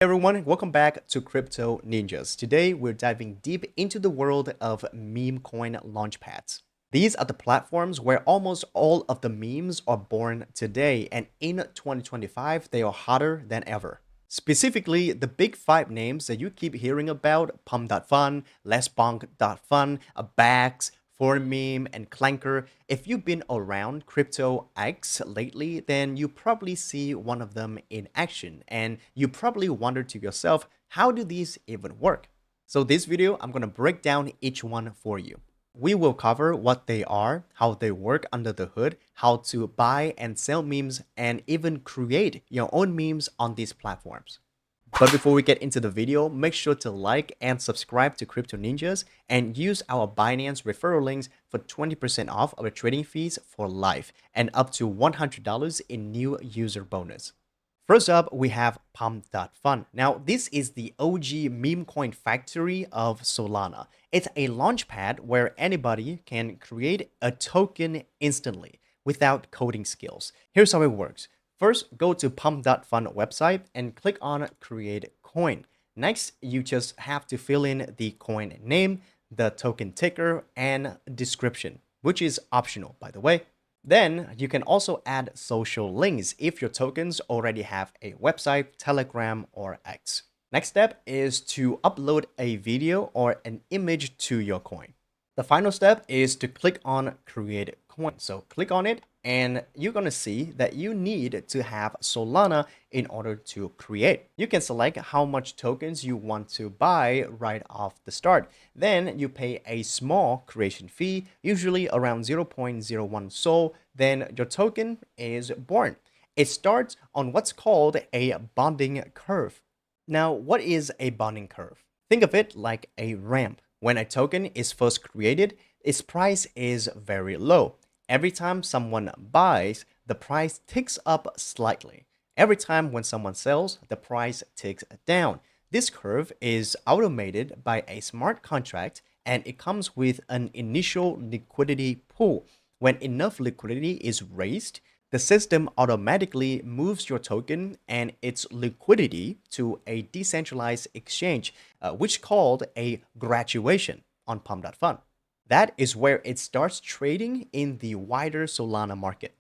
Everyone, welcome back to Cryptoninjas. Today, we're diving deep into the world of Memecoin Launchpads. These are the platforms where almost all of the memes are born today, and in 2025, they are hotter than ever. Specifically, the big five names that you keep hearing about, Pump.fun, LetsBonk.fun, Bax, Four.meme, and Clanker. If you've been around Crypto X lately, then you probably see one of them in action, and you probably wonder to yourself, how do these even work? So this video, I'm going to break down each one for you. We will cover what they are, how they work under the hood, how to buy and sell memes, and even create your own memes on these platforms. But before we get into the video, make sure to like and subscribe to Cryptoninjas and use our Binance referral links for 20% off our trading fees for life and up to $100 in new user bonus. First up, we have Pump.fun. Now, this is the OG meme coin factory of Solana. It's a launchpad where anybody can create a token instantly without coding skills. Here's how it works. First, go to Pump.fun website and click on Create Coin. Next, you just have to fill in the coin name, the token ticker, and description, which is optional, by the way. Then you can also add social links if your tokens already have a website, Telegram, or X. Next step is to upload a video or an image to your coin. The final step is to click on Create Coin. So click on it and you're going to see that you need to have Solana in order to create. You can select how much tokens you want to buy right off the start. Then you pay a small creation fee, usually around 0.01 SOL. Then your token is born. It starts on what's called a bonding curve. Now, what is a bonding curve? Think of it like a ramp. When a token is first created, its price is very low. Every time someone buys, the price ticks up slightly. Every time when someone sells, the price ticks down. This curve is automated by a smart contract and it comes with an initial liquidity pool. When enough liquidity is raised, the system automatically moves your token and its liquidity to a decentralized exchange, which called a graduation on Pump.fun. That is where it starts trading in the wider Solana market.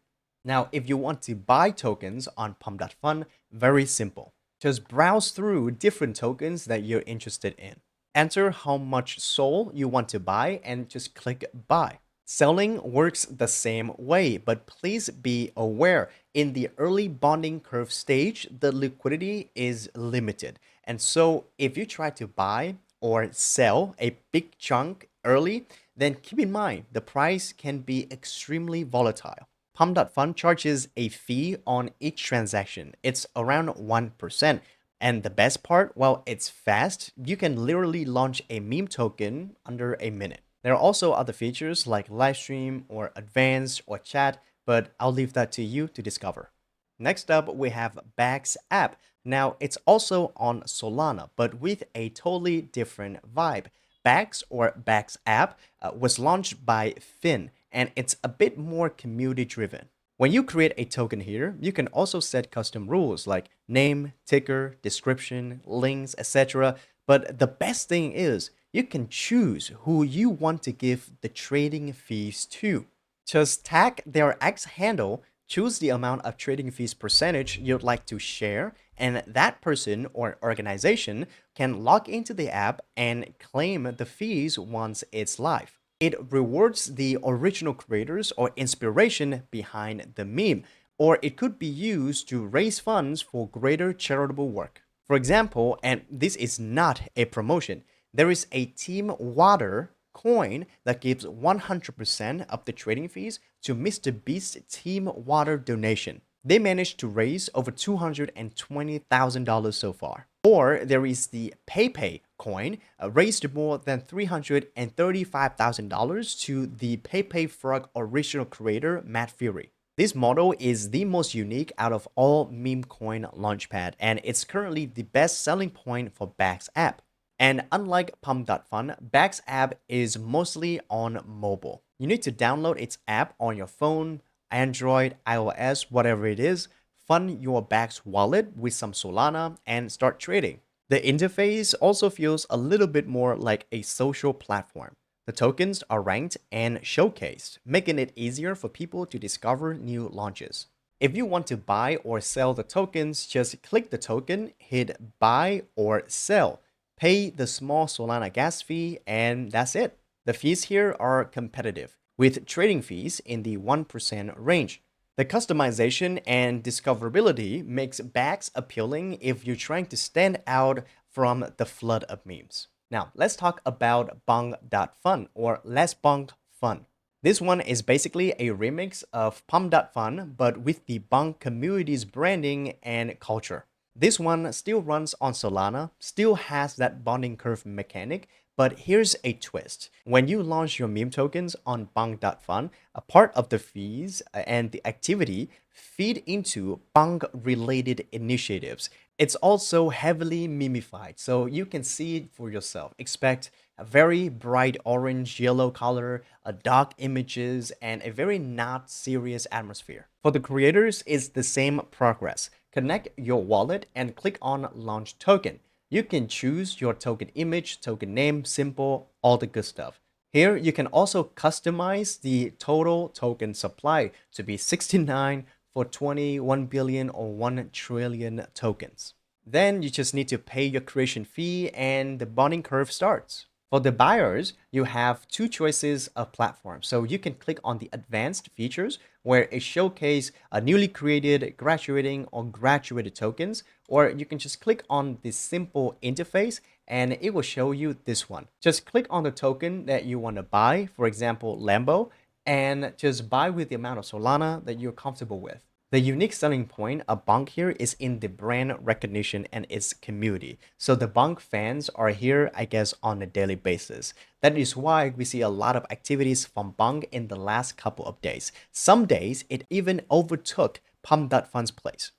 Now, if you want to buy tokens on Pump.fun, very simple. Just browse through different tokens that you're interested in. Enter how much SOL you want to buy and just click buy. Selling works the same way, but please be aware, in the early bonding curve stage, the liquidity is limited. And so if you try to buy or sell a big chunk early, then keep in mind the price can be extremely volatile. Pump.fun charges a fee on each transaction. It's around 1%. And the best part, while it's fast, you can literally launch a meme token under a minute. There are also other features like livestream or advanced or chat, but I'll leave that to you to discover. Next up, we have Bax app. Now, it's also on Solana, but with a totally different vibe. Bax or Bax app was launched by Finn, and it's a bit more community driven. When you create a token here, you can also set custom rules like name, ticker, description, links, etc. But the best thing is you can choose who you want to give the trading fees to. Just tag their X handle, choose the amount of trading fees percentage you'd like to share, and that person or organization can log into the app and claim the fees once it's live. It rewards the original creators or inspiration behind the meme, or it could be used to raise funds for greater charitable work. For example, and this is not a promotion, there is a Team Water coin that gives 100% of the trading fees to Mr. Beast's Team Water donation. They managed to raise over $220,000 so far. Or there is the PayPay coin, raised more than $335,000 to the PayPay Frog original creator, Matt Fury. This model is the most unique out of all Memecoin Launchpad, and it's currently the best selling point for Bax app. And unlike Pump.fun, Bax app is mostly on mobile. You need to download its app on your phone, Android, iOS, whatever it is. fund your Back's wallet with some Solana and start trading. The interface also feels a little bit more like a social platform. The tokens are ranked and showcased, making it easier for people to discover new launches. If you want to buy or sell the tokens, just click the token, hit buy or sell, pay the small Solana gas fee, and that's it. The fees here are competitive, with trading fees in the 1% range. The customization and discoverability makes Bags appealing if you're trying to stand out from the flood of memes. Now, let's talk about Pump.fun or LetsBonk Fun. This one is basically a remix of Pump.fun, but with the Bonk community's branding and culture. This one still runs on Solana, still has that bonding curve mechanic, but here's a twist. When you launch your meme tokens on Bonk.fun, a part of the fees and the activity feed into Bonk related initiatives. It's also heavily memified, so you can see it for yourself. Expect a very bright orange yellow color, a dark images, and a very not serious atmosphere. For the creators, it's the same progress. Connect your wallet and click on launch token. You can choose your token image, token name, symbol, all the good stuff. Here, you can also customize the total token supply to be 69 for 21 billion or 1 trillion tokens. Then you just need to pay your creation fee and the bonding curve starts. For the buyers, you have two choices of platforms. So you can click on the advanced features where it showcases a newly created, graduating, or graduated tokens, or you can just click on the simple interface and it will show you this one. Just click on the token that you want to buy, for example, Lambo, and just buy with the amount of Solana that you're comfortable with. The unique selling point of Bonk here is in the brand recognition and its community. So the Bonk fans are here, I guess, on a daily basis. That is why we see a lot of activities from Bonk in the last couple of days. Some days, it even overtook Pump.fun's place.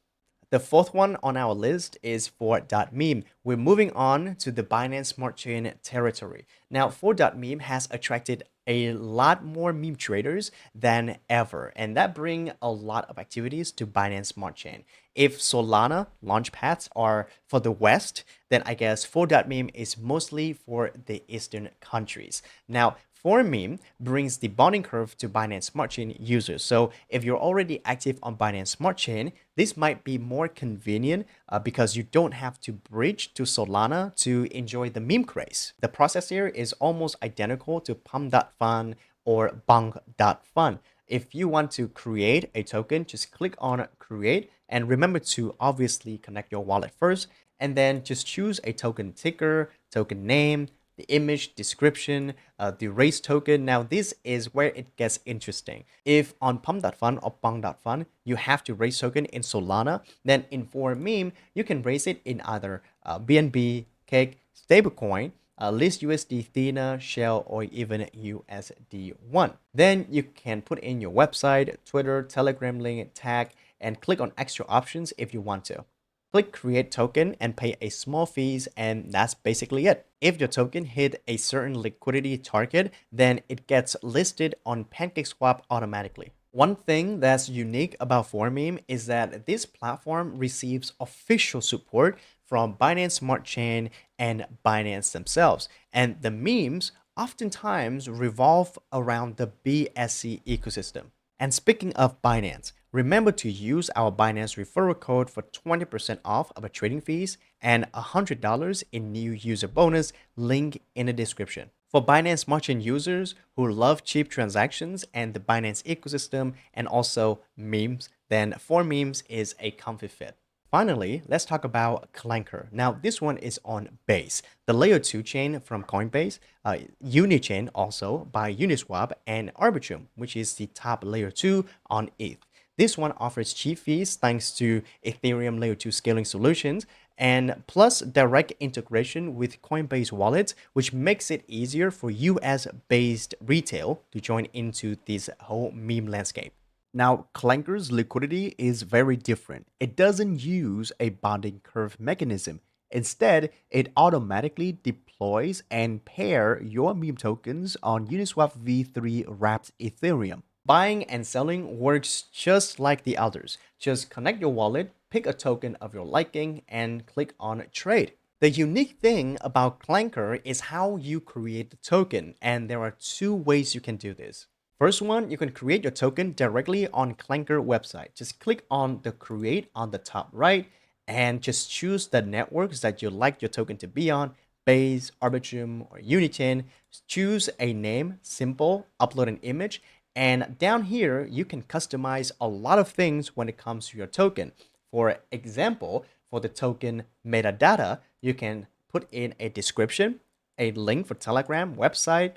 The fourth one on our list is Four.meme. We're moving on to the Binance Smart Chain territory. Now, Four.meme has attracted a lot more meme traders than ever, and that brings a lot of activities to Binance Smart Chain. If Solana Launchpads are for the West, then I guess Four.meme is mostly for the Eastern countries. Now, Four.meme brings the bonding curve to Binance Smart Chain users. So if you're already active on Binance Smart Chain, this might be more convenient because you don't have to bridge to Solana to enjoy the meme craze. The process here is almost identical to Pump.fun or Bonk.fun. If you want to create a token, just click on create and remember to obviously connect your wallet first and then just choose a token ticker, token name, the image description, the race token. Now, this is where it gets interesting. If on Pump.fun or Bonk.fun, you have to raise token in Solana, then in Four.meme, you can raise it in either BNB, Cake, stablecoin, List USD, Thena, Shell, or even USD1. Then you can put in your website, Twitter, Telegram link, tag, and click on extra options if you want to. Click create token and pay a small fees, and that's basically it. If your token hit a certain liquidity target, then it gets listed on PancakeSwap automatically. One thing that's unique about Four.meme is that this platform receives official support from Binance Smart Chain and Binance themselves, and the memes oftentimes revolve around the BSC ecosystem. And speaking of Binance, remember to use our Binance referral code for 20% off of our trading fees and $100 in new user bonus, link in the description. For Binance Smart Chain users who love cheap transactions and the Binance ecosystem and also memes, then Four.memes is a comfy fit. Finally, let's talk about Clanker. Now, this one is on Base, the layer 2 chain from Coinbase, Unichain also by Uniswap, and Arbitrum, which is the top layer 2 on ETH. This one offers cheap fees thanks to Ethereum layer 2 scaling solutions and plus direct integration with Coinbase wallets, which makes it easier for US-based retail to join into this whole meme landscape. Now, Clanker's liquidity is very different. It doesn't use a bonding curve mechanism. Instead, it automatically deploys and pair your meme tokens on Uniswap v3 wrapped Ethereum. Buying and selling works just like the others. Just connect your wallet, pick a token of your liking, and click on trade. The unique thing about Clanker is how you create the token, and there are two ways you can do this. First one, you can create your token directly on Clanker website. Just click on the create on the top right and just choose the networks that you like your token to be on, Base, Arbitrum, or Unichain. Choose a name, simple, upload an image, and down here, you can customize a lot of things when it comes to your token. For example, for the token metadata, you can put in a description, a link for Telegram, website,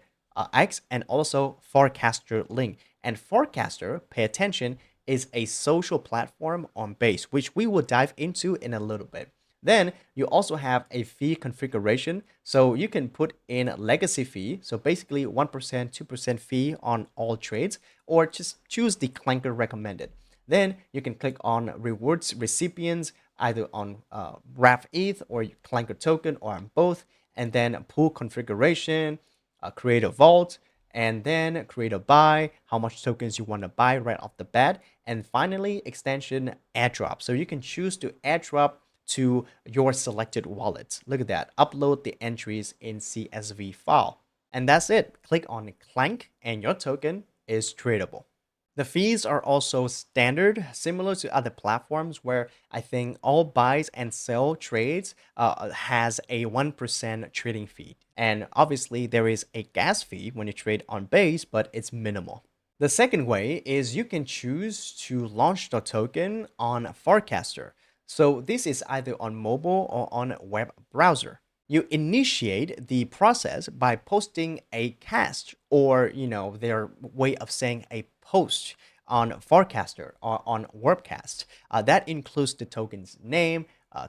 X, and also Forecaster link. And Forecaster, pay attention, is a social platform on Base, which we will dive into in a little bit. Then you also have a fee configuration. So you can put in legacy fee. So basically 1%, 2% fee on all trades, or just choose the Clanker recommended. Then you can click on rewards recipients, either on RAF ETH or Clanker token or on both. And then pool configuration, create a vault, and then create a buy, how much tokens you want to buy right off the bat. And finally, extension airdrop. So you can choose to airdrop to your selected wallets. Look at that. Upload the entries in CSV file. And that's it. Click on Clank and your token is tradable. The fees are also standard, similar to other platforms where I think all buys and sell trades has a 1% trading fee. And obviously there is a gas fee when you trade on Base, but it's minimal. The second way is you can choose to launch the token on Forecaster. So this is either on mobile or on a web browser. You initiate the process by posting a cast, or their way of saying a post on Forecaster or on Warpcast. That includes the token's name,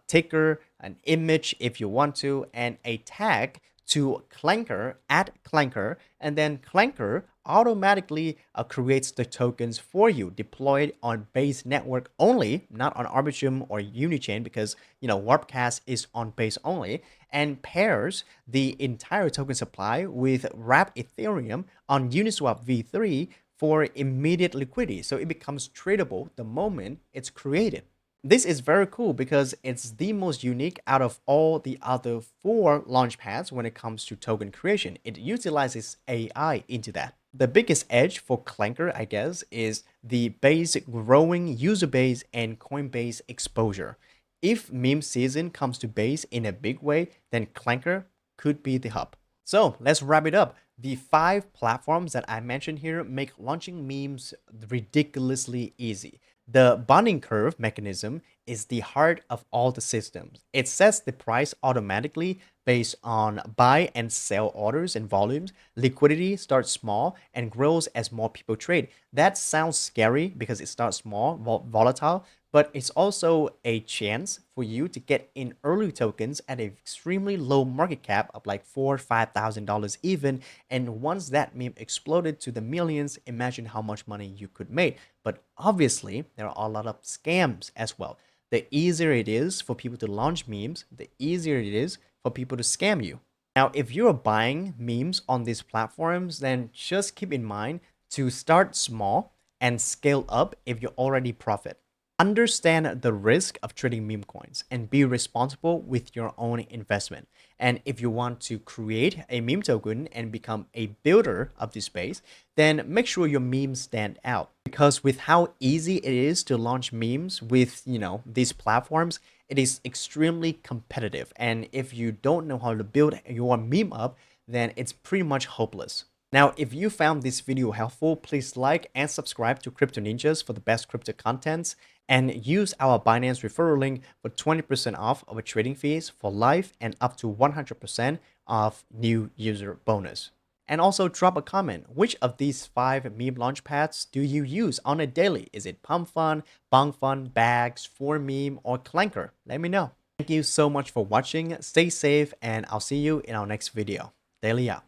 ticker, an image if you want to, and a tag to Clanker at Clanker, and then Clanker automatically creates the tokens for you, deployed on Base network only, not on Arbitrum or Unichain, because Warpcast is on Base only, and pairs the entire token supply with wrapped Ethereum on Uniswap v3 for immediate liquidity. So it becomes tradable the moment it's created. This is very cool because it's the most unique out of all the other 4 launchpads when it comes to token creation. It utilizes AI into that. The biggest edge for Clanker, I guess, is the Base growing user base and Coinbase exposure. If meme season comes to Base in a big way, then Clanker could be the hub. So let's wrap it up. The 5 platforms that I mentioned here make launching memes ridiculously easy. The bonding curve mechanism is the heart of all the systems. It sets the price automatically based on buy and sell orders and volumes. Liquidity starts small and grows as more people trade. That sounds scary because it starts small, volatile, but it's also a chance for you to get in early tokens at an extremely low market cap of like $4,000, $5,000 even. And once that meme exploded to the millions, imagine how much money you could make. But obviously, there are a lot of scams as well. The easier it is for people to launch memes, the easier it is for people to scam you. Now, if you're buying memes on these platforms, then just keep in mind to start small and scale up if you already profit. Understand the risk of trading meme coins and be responsible with your own investment. And if you want to create a meme token and become a builder of this space, then make sure your memes stand out. Because with how easy it is to launch memes with, these platforms, it is extremely competitive. And if you don't know how to build your meme up, then it's pretty much hopeless. Now, if you found this video helpful, please like and subscribe to Cryptoninjas for the best crypto contents, and use our Binance referral link for 20% off our trading fees for life and up to 100% off new user bonus. And also drop a comment. Which of these 5 meme launchpads do you use on a daily? Is it Pump.fun, Bonk.fun, Bags, Four.meme, or Clanker? Let me know. Thank you so much for watching. Stay safe, and I'll see you in our next video. Daily out.